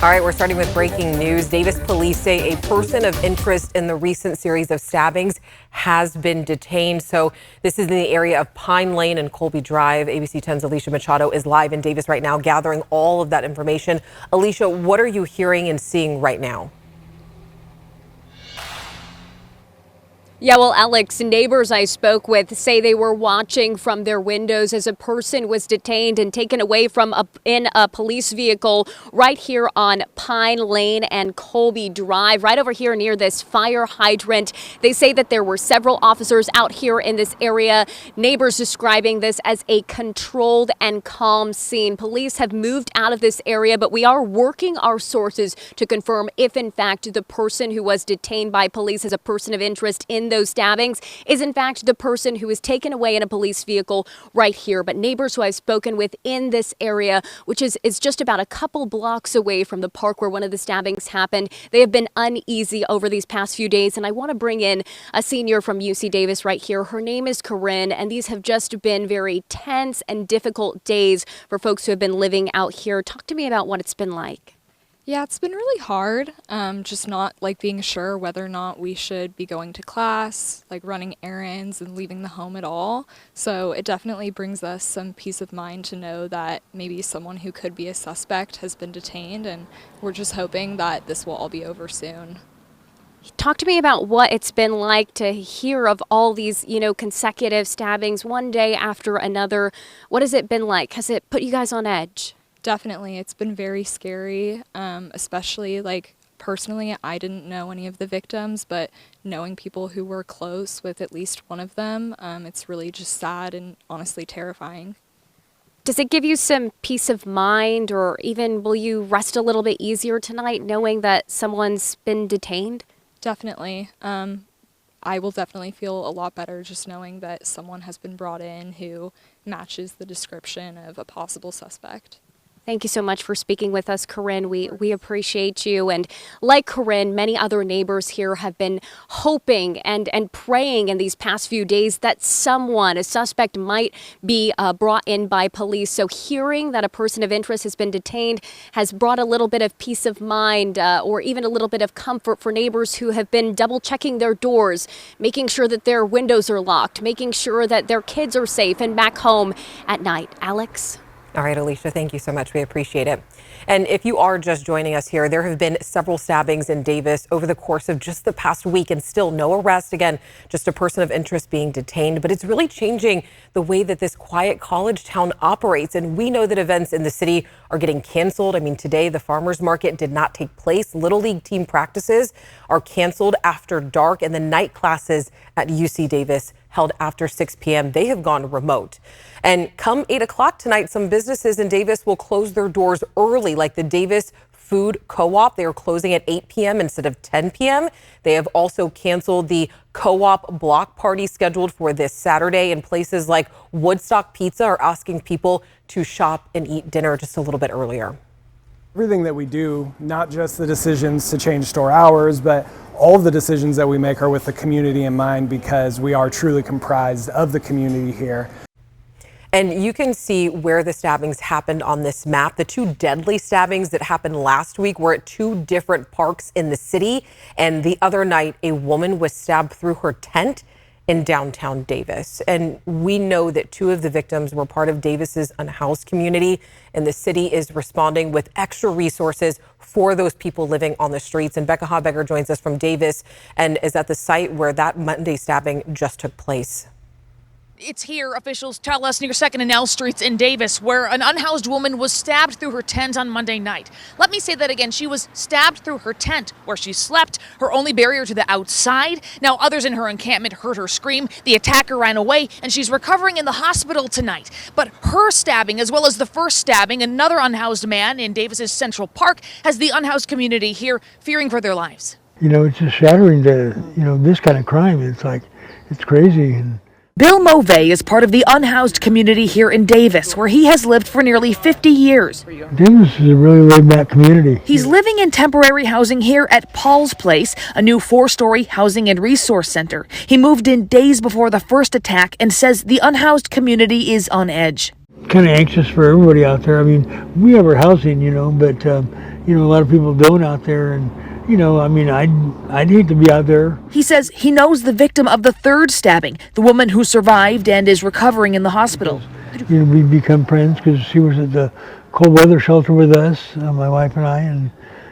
All right, we're starting with breaking news. Davis police say a person of interest in the recent series of stabbings has been detained. So this is in the area of Pine Lane and Colby Drive. ABC 10's Alicia Machado is live in Davis right now, gathering all of that information. Alicia, what are you hearing and seeing right now? Yeah, well, Alex, neighbors I spoke with say they were watching from their windows as a person was detained and taken away from in a police vehicle right here on Pine Lane and Colby Drive, right over here near this fire hydrant. They say that there were several officers out here in this area. Neighbors describing this as a controlled and calm scene. Police have moved out of this area, but we are working our sources to confirm if, in fact, the person who was detained by police as a person of interest in those stabbings is in fact the person who was taken away in a police vehicle right here. But neighbors who I've spoken with in this area, which is just about a couple blocks away from the park where one of the stabbings happened, they have been uneasy over these past few days. And I want to bring in a senior from UC Davis right here. Her name is Corinne, and these have just been very tense and difficult days for folks who have been living out here. Talk to me about what it's been like. Yeah, it's been really hard, just not being sure whether or not we should be going to class, running errands and leaving the home at all. So it definitely brings us some peace of mind to know that maybe someone who could be a suspect has been detained, and we're just hoping that this will all be over soon. Talk to me about what it's been like to hear of all these, consecutive stabbings one day after another. What has it been like? Has it put you guys on edge? Definitely. It's been very scary, especially personally, I didn't know any of the victims, but knowing people who were close with at least one of them, it's really just sad and honestly terrifying. Does it give you some peace of mind, or even will you rest a little bit easier tonight knowing that someone's been detained? Definitely. I will definitely feel a lot better just knowing that someone has been brought in who matches the description of a possible suspect. Thank you so much for speaking with us, Corinne. We appreciate you. And like Corinne, many other neighbors here have been hoping and praying in these past few days that a suspect might be brought in by police. So hearing that a person of interest has been detained has brought a little bit of peace of mind or even a little bit of comfort for neighbors who have been double checking their doors, making sure that their windows are locked, making sure that their kids are safe and back home at night. Alex? All right, Alicia, thank you so much. We appreciate it. And if you are just joining us here, there have been several stabbings in Davis over the course of just the past week, and still no arrest. Again, just a person of interest being detained. But it's really changing the way that this quiet college town operates. And we know that events in the city are getting canceled. I mean, today the farmers market did not take place. Little League team practices are canceled after dark, and the night classes at UC Davis held after 6 p.m. They have gone remote. And come 8 o'clock tonight, some businesses in Davis will close their doors early, like the Davis Food Co-op. They are closing at 8 p.m. instead of 10 p.m. They have also canceled the co-op block party scheduled for this Saturday, and places like Woodstock Pizza are asking people to shop and eat dinner just a little bit earlier. Everything that we do, not just the decisions to change store hours, but all of the decisions that we make are with the community in mind, because we are truly comprised of the community here. And you can see where the stabbings happened on this map. The two deadly stabbings that happened last week were at two different parks in the city. And the other night, a woman was stabbed through her tent in downtown Davis. And we know that two of the victims were part of Davis's unhoused community, and the city is responding with extra resources for those people living on the streets. And Becca Habegger joins us from Davis and is at the site where that Monday stabbing just took place. It's here, officials tell us, near 2nd and L Streets in Davis, where an unhoused woman was stabbed through her tent on Monday night. Let me say that again. She was stabbed through her tent, where she slept, her only barrier to the outside. Now, others in her encampment heard her scream. The attacker ran away, and she's recovering in the hospital tonight. But her stabbing, as well as the first stabbing, another unhoused man in Davis's Central Park, has the unhoused community here fearing for their lives. It's just shattering to, this kind of crime. It's crazy. And Bill Movey is part of the unhoused community here in Davis, where he has lived for nearly 50 years. Davis is a really laid-back community. He's living in temporary housing here at Paul's Place, a new 4-story housing and resource center. He moved in days before the first attack and says the unhoused community is on edge. Kind of anxious for everybody out there. I mean, we have our housing, but, you know, a lot of people don't out there, and you know, I mean, I'd hate to be out there. He says he knows the victim of the third stabbing, the woman who survived and is recovering in the hospital. You know, we become friends because she was at the cold weather shelter with us, my wife and I, and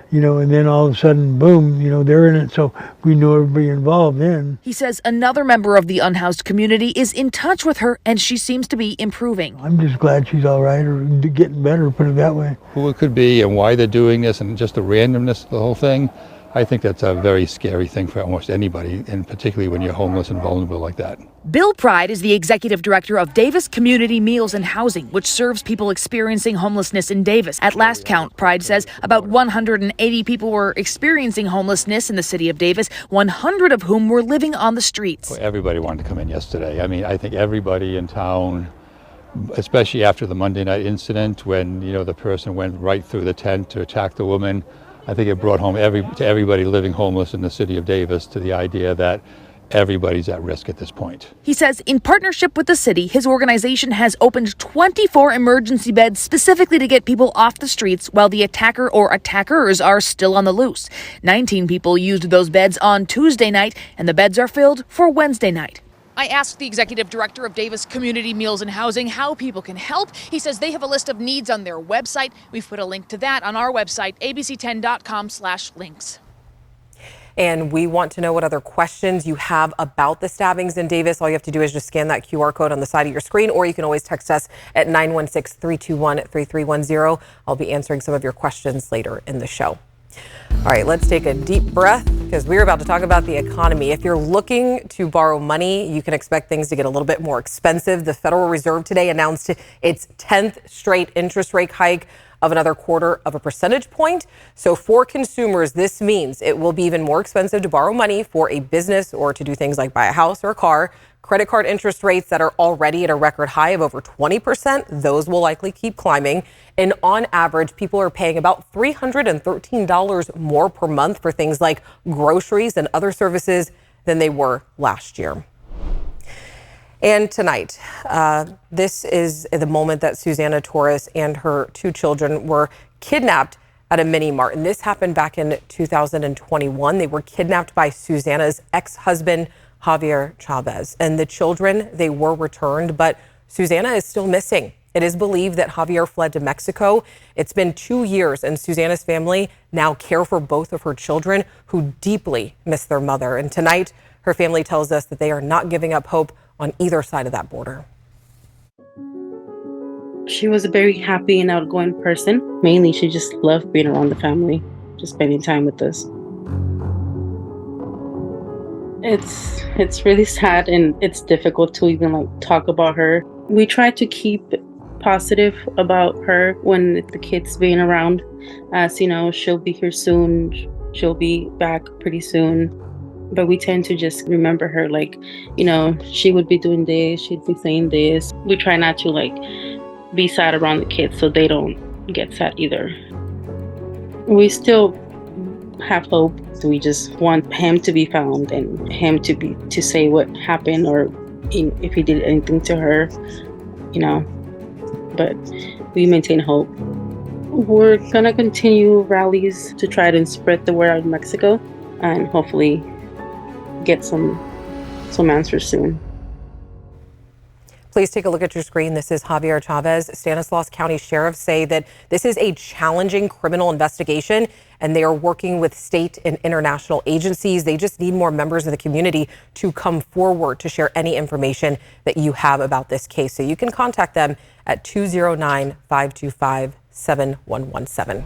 you know, and then all of a sudden, boom, you know, they're in it, so we know everybody involved then. He says another member of the unhoused community is in touch with her and she seems to be improving. I'm just glad she's all right, or getting better, put it that way. Who it could be and why they're doing this and just the randomness of the whole thing, I think that's a very scary thing for almost anybody, and particularly when you're homeless and vulnerable like that. Bill Pride is the executive director of Davis Community Meals and Housing, which serves people experiencing homelessness in Davis. At last count, Pride says about 180 people were experiencing homelessness in the city of Davis, 100 of whom were living on the streets. Everybody wanted to come in yesterday. I mean, I think everybody in town, especially after the Monday night incident when, you know, the person went right through the tent to attack the woman, I think it brought home to everybody living homeless in the city of Davis to the idea that everybody's at risk at this point. He says in partnership with the city, his organization has opened 24 emergency beds specifically to get people off the streets while the attacker or attackers are still on the loose. 19 people used those beds on Tuesday night, and the beds are filled for Wednesday night. I asked the executive director of Davis Community Meals and Housing how people can help. He says they have a list of needs on their website. We've put a link to that on our website, abc10.com/links. And we want to know what other questions you have about the stabbings in Davis. All you have to do is just scan that QR code on the side of your screen, or you can always text us at 916-321-3310. I'll be answering some of your questions later in the show. All right, let's take a deep breath because we're about to talk about the economy. If you're looking to borrow money, you can expect things to get a little bit more expensive. The Federal Reserve today announced its 10th straight interest rate hike of another 1/4 percentage point. So for consumers, this means it will be even more expensive to borrow money for a business or to do things like buy a house or a car. Credit card interest rates that are already at a record high of over 20%, those will likely keep climbing. And on average, people are paying about $313 more per month for things like groceries and other services than they were last year. And tonight, this is the moment that Susanna Torres and her 2 children were kidnapped at a mini mart. And this happened back in 2021. They were kidnapped by Susanna's ex-husband, Javier Chavez. And the children, they were returned, but Susanna is still missing. It is believed that Javier fled to Mexico. It's been 2 years, and Susanna's family now care for both of her children who deeply miss their mother. And tonight, her family tells us that they are not giving up hope on either side of that border. She was a very happy and outgoing person. Mainly, she just loved being around the family, just spending time with us. It's really sad, and it's difficult to even talk about her. We try to keep positive about her when the kids being around. As you know, she'll be here soon. She'll be back pretty soon. But we tend to just remember her she would be doing this, she'd be saying this. We try not to be sad around the kids so they don't get sad either. We still have hope. So we just want him to be found and him to say what happened or if he did anything to her, but we maintain hope. We're gonna continue rallies to try to spread the word out in Mexico and hopefully get some answers soon. Please take a look at your screen. This is Javier Chavez. Stanislaus County sheriffs say that this is a challenging criminal investigation, and they are working with state and international agencies. They just need more members of the community to come forward to share any information that you have about this case. So you can contact them at 209-525-7117.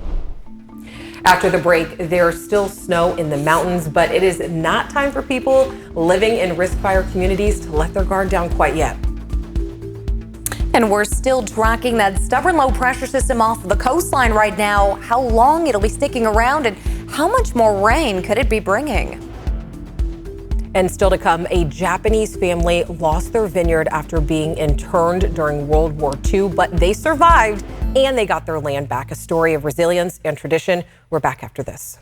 After the break, there's still snow in the mountains, but it is not time for people living in risk fire communities to let their guard down quite yet. And we're still tracking that stubborn low pressure system off the coastline right now. How long it'll be sticking around and how much more rain could it be bringing? And still to come, a Japanese family lost their vineyard after being interned during World War II, but they survived and they got their land back. A story of resilience and tradition. We're back after this.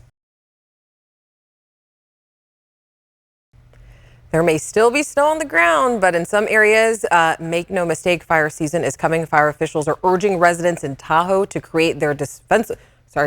There may still be snow on the ground, but in some areas, make no mistake, fire season is coming. Fire officials are urging residents in Tahoe to create their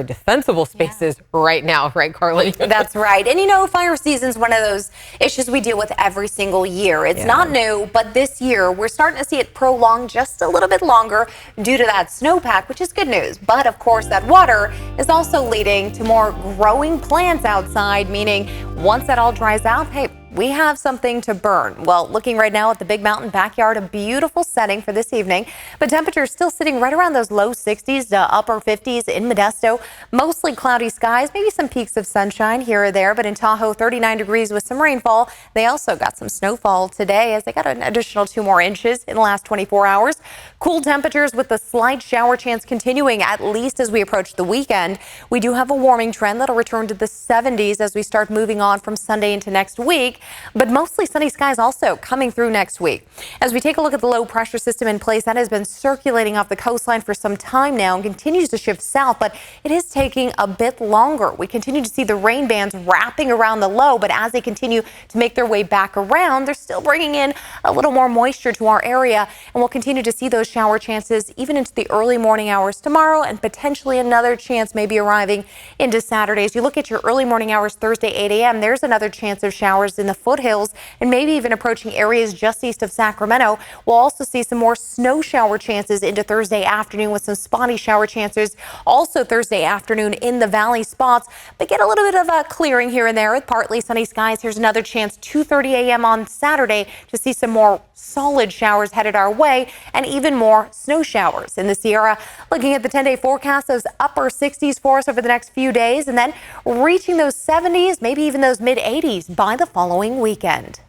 defensible spaces right now, right, Carly? That's right. And you know, fire season's one of those issues we deal with every single year. It's not new, but this year we're starting to see it prolong just a little bit longer due to that snowpack, which is good news. But of course, that water is also leading to more growing plants outside, meaning once that all dries out, hey, we have something to burn. Well, looking right now at the Big Mountain backyard, a beautiful setting for this evening, but temperatures still sitting right around those low 60s to upper 50s in Modesto. Mostly cloudy skies, maybe some peaks of sunshine here or there, but in Tahoe, 39 degrees with some rainfall. They also got some snowfall today as they got an additional 2 more inches in the last 24 hours. Cool temperatures with the slight shower chance continuing at least as we approach the weekend. We do have a warming trend that'll return to the 70s as we start moving on from Sunday into next week. But mostly sunny skies also coming through next week. As we take a look at the low pressure system in place, that has been circulating off the coastline for some time now and continues to shift south, but it is taking a bit longer. We continue to see the rain bands wrapping around the low, but as they continue to make their way back around, they're still bringing in a little more moisture to our area, and we'll continue to see those shower chances even into the early morning hours tomorrow, and potentially another chance maybe arriving into Saturday. As you look at your early morning hours Thursday 8 a.m., there's another chance of showers in the foothills and maybe even approaching areas just east of Sacramento. We'll also see some more snow shower chances into Thursday afternoon with some spotty shower chances also Thursday afternoon in the valley spots, but get a little bit of a clearing here and there with partly sunny skies. Here's another chance 2:30 a.m. on Saturday to see some more solid showers headed our way and even more snow showers in the Sierra. Looking at the 10-day forecast, those upper 60s for us over the next few days and then reaching those 70s, maybe even those mid 80s by the following weekend.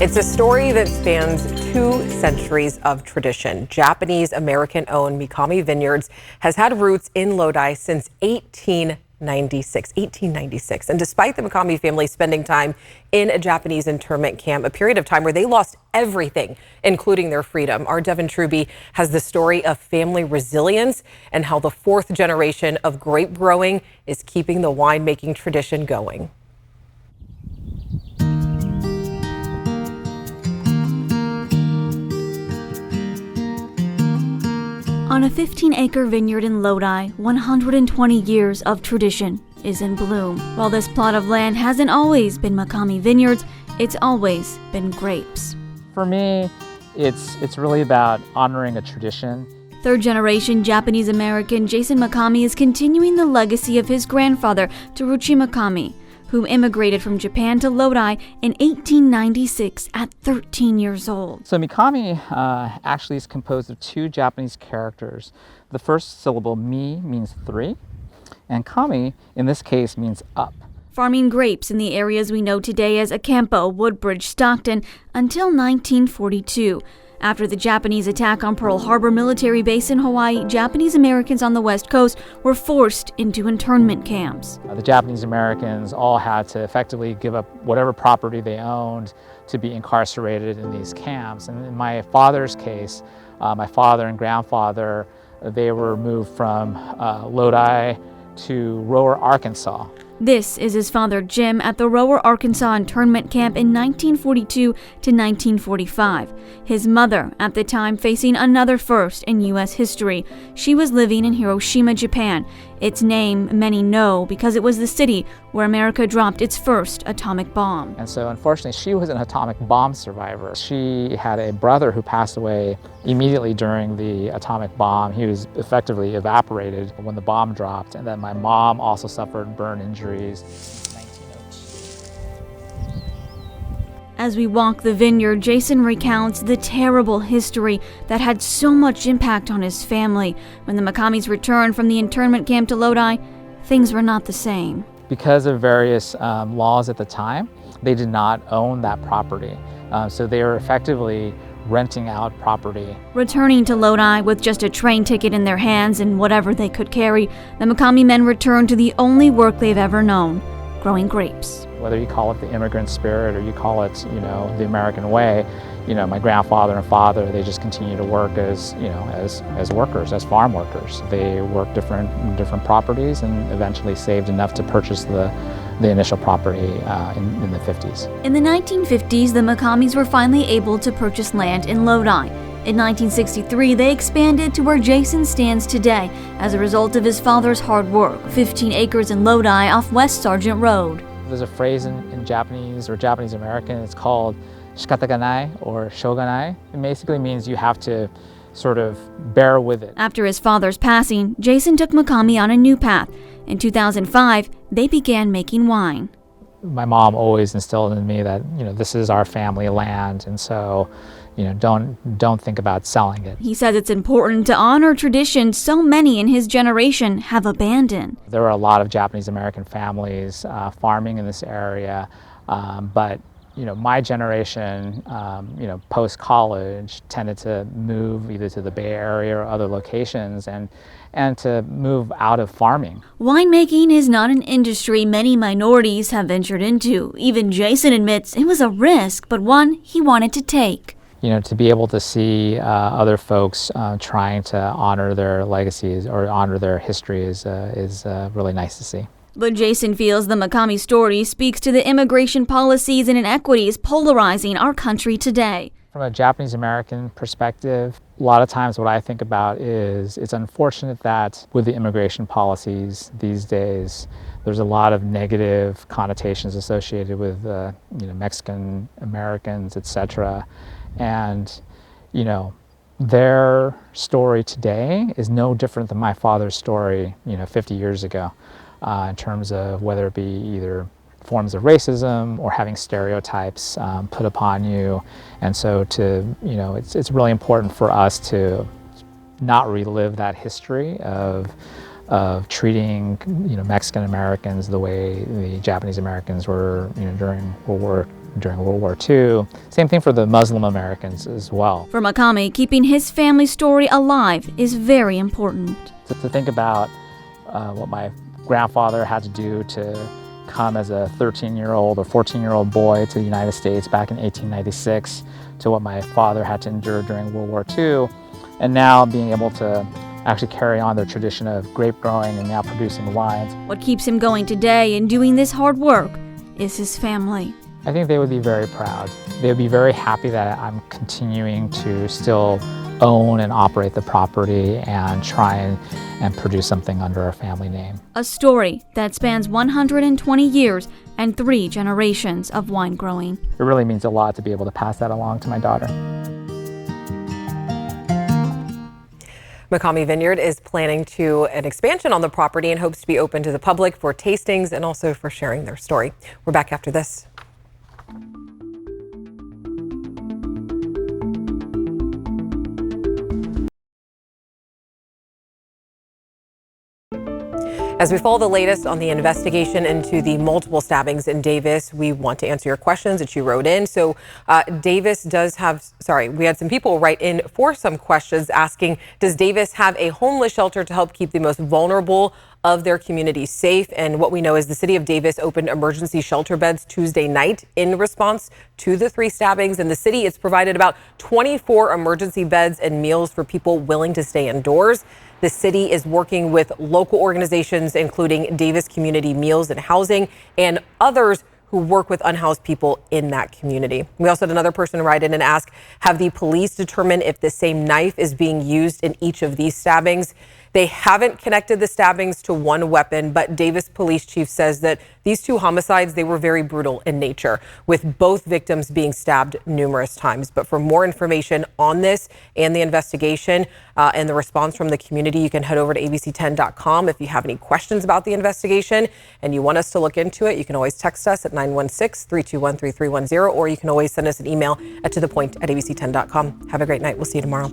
It's a story that spans 2 centuries of tradition. Japanese American-owned Mikami Vineyards has had roots in Lodi since 1896. And despite the Mikami family spending time in a Japanese internment camp, a period of time where they lost everything, including their freedom, our Devin Truby has the story of family resilience and how the 4th generation of grape growing is keeping the winemaking tradition going. On a 15-acre vineyard in Lodi, 120 years of tradition is in bloom. While this plot of land hasn't always been Mikami Vineyards, it's always been grapes. For me, it's really about honoring a tradition. Third-generation Japanese-American Jason Mikami is continuing the legacy of his grandfather, Teruchi Mikami, who immigrated from Japan to Lodi in 1896 at 13 years old. So Mikami actually is composed of 2 Japanese characters. The first syllable, mi, means 3, and kami, in this case, means up. Farming grapes in the areas we know today as Acampo, Woodbridge, Stockton, until 1942. After the Japanese attack on Pearl Harbor military base in Hawaii, Japanese Americans on the West Coast were forced into internment camps. The Japanese Americans all had to effectively give up whatever property they owned to be incarcerated in these camps. And in my father's case, my father and grandfather, they were moved from Lodi to Rower, Arkansas. This is his father, Jim, at the Rower, Arkansas internment camp in 1942 to 1945. His mother, at the time facing another first in U.S. history. She was living in Hiroshima, Japan. Its name many know because it was the city where America dropped its first atomic bomb. And so unfortunately, she was an atomic bomb survivor. She had a brother who passed away immediately during the atomic bomb. He was effectively evaporated when the bomb dropped. And then my mom also suffered burn injuries. As we walk the vineyard, Jason recounts the terrible history that had so much impact on his family. When the Mikamis returned from the internment camp to Lodi, things were not the same. Because of various laws at the time, they did not own that property. So they were effectively renting out property. Returning to Lodi with just a train ticket in their hands and whatever they could carry, the Mikami men returned to the only work they've ever known, growing grapes. Whether you call it the immigrant spirit or you call it, the American way, my grandfather and father, they just continue to work as workers, as farm workers. They worked different properties and eventually saved enough to purchase the the initial property in the 50s. In the 1950s, the Mikamis were finally able to purchase land in Lodi. In 1963, they expanded to where Jason stands today as a result of his father's hard work, 15 acres in Lodi off West Sargent Road. There's a phrase in Japanese or Japanese American, it's called shikataganai or shoganai. It basically means you have to sort of bear with it. After his father's passing, Jason took Mikami on a new path. In 2005, they began making wine. My mom always instilled in me that, this is our family land, and so, don't think about selling it. He says it's important to honor traditions so many in his generation have abandoned. There were a lot of Japanese American families farming in this area, but my generation, post-college, tended to move either to the Bay Area or other locations and to move out of farming. Winemaking is not an industry many minorities have ventured into. Even Jason admits it was a risk, but one he wanted to take. To be able to see other folks trying to honor their legacies or honor their history is really nice to see. But Jason feels the Mikami story speaks to the immigration policies and inequities polarizing our country today. From a Japanese American perspective, a lot of times what I think about is it's unfortunate that with the immigration policies these days, there's a lot of negative connotations associated with Mexican Americans, etc. And, their story today is no different than my father's story, 50 years ago. In terms of whether it be either forms of racism or having stereotypes put upon you. And so it's really important for us to not relive that history of treating Mexican Americans the way the Japanese Americans were during World War II. Same thing for the Muslim Americans as well. For Mikami, keeping his family story alive is very important. To think about what my grandfather had to do to come as a 13-year-old or 14-year-old boy to the United States back in 1896, to what my father had to endure during World War II, and now being able to actually carry on their tradition of grape growing and now producing wines. What keeps him going today and doing this hard work is his family. I think they would be very proud. They would be very happy that I'm continuing to still own and operate the property and try and produce something under our family name. A story that spans 120 years and 3 generations of wine growing. It really means a lot to be able to pass that along to my daughter. Mikami Vineyard is planning an expansion on the property and hopes to be open to the public for tastings and also for sharing their story. We're back after this. As we follow the latest on the investigation into the multiple stabbings in Davis, we want to answer your questions that you wrote in. So Davis we had some people write in for some questions asking, does Davis have a homeless shelter to help keep the most vulnerable of their community safe? And what we know is the city of Davis opened emergency shelter beds Tuesday night in response to the 3 stabbings. In the city, it's provided about 24 emergency beds and meals for people willing to stay indoors. The city is working with local organizations, including Davis Community Meals and Housing, and others who work with unhoused people in that community. We also had another person write in and ask, have the police determined if the same knife is being used in each of these stabbings? They haven't connected the stabbings to one weapon, but Davis Police Chief says that these 2 homicides, they were very brutal in nature, with both victims being stabbed numerous times. But for more information on this and the investigation and the response from the community, you can head over to abc10.com. If you have any questions about the investigation and you want us to look into it, you can always text us at 916-321-3310, or you can always send us an email at tothepoint@abc10.com. Have a great night. We'll see you tomorrow.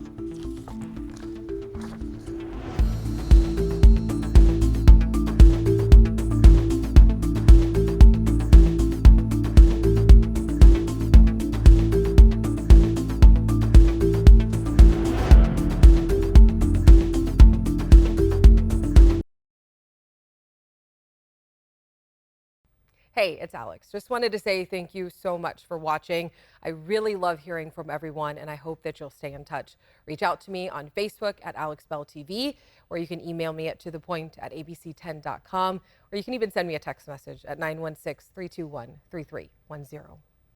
Hey, it's Alex. Just wanted to say thank you so much for watching. I really love hearing from everyone, and I hope that you'll stay in touch. Reach out to me on Facebook at AlexBellTV, or you can email me at tothepoint@abc10.com, or you can even send me a text message at 916-321-3310.